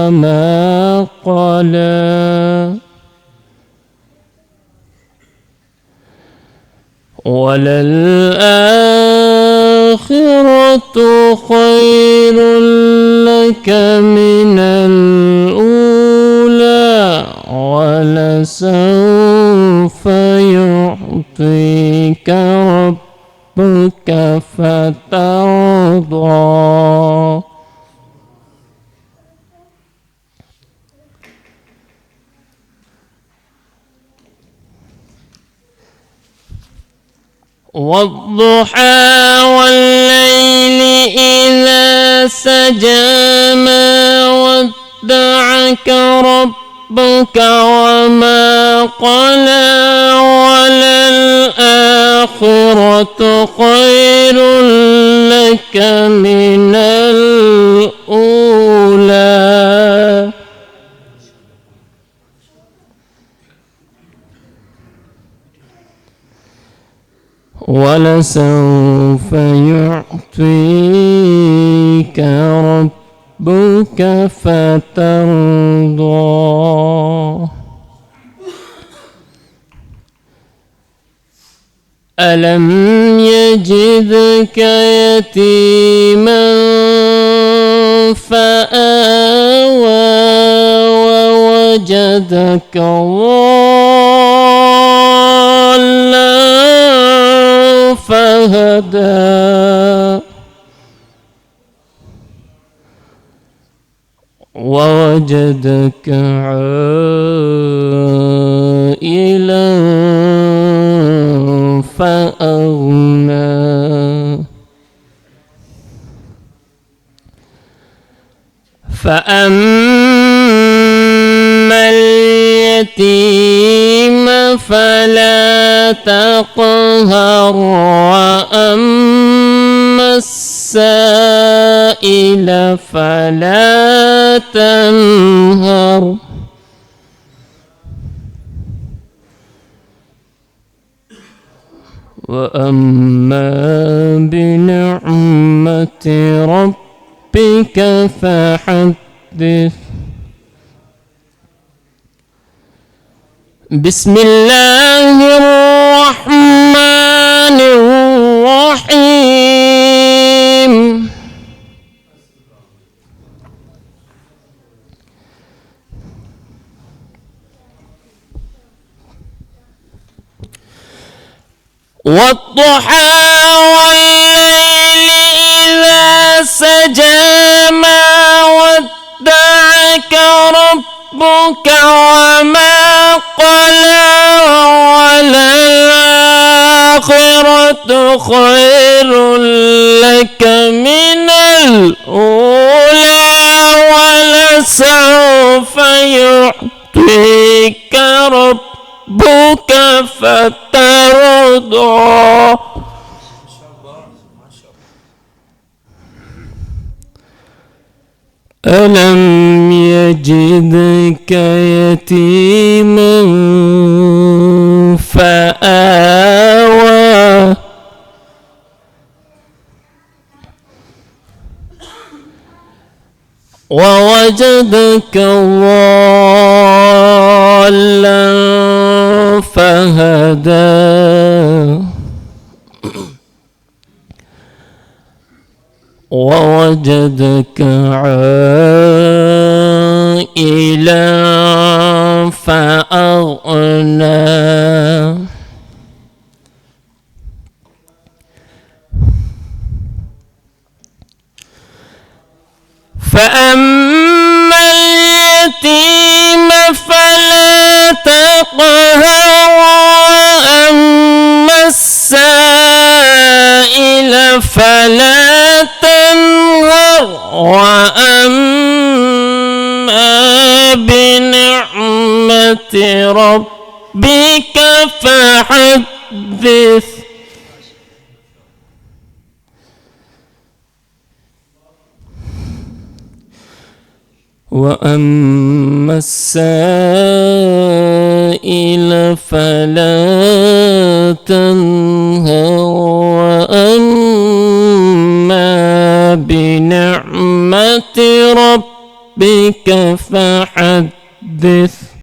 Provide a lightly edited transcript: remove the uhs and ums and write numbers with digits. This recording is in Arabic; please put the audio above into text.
وما قلى وللآخرة خير لك من الأولى ولسوف يعطيك ربك فترضى والضحى والليل إذا سجى ما ودعك ربك وما قلى وللآخرة خير لك من الأولى ولسوف يعطيك ربك فترضى ألم يجدك يتيما فآوى ووجدك ضالا فهدى ووجدك عائلا فأغنى فأما اليتيم فلا تقهر وأما السائل فلا تنهر وأما بنعمة ربك فحدث بسم الله الرحمن الرحيم والضحى والليل إذا سجى ما ودعك ربك وما قلى وللآخرة خير لك من الأولى ولسوف يعطيك ربك فترضى ألم يجدك يتيما فآوى ووجدك ضالا فهدى ووجدك عائلا فأغنى فأما اليتيم فلا تقهر وأما السائل فلا تنهر وأما بنعمة ربك فحدث وأما السائل فلا تنهر وأما بنعمة ربك ربك فحدث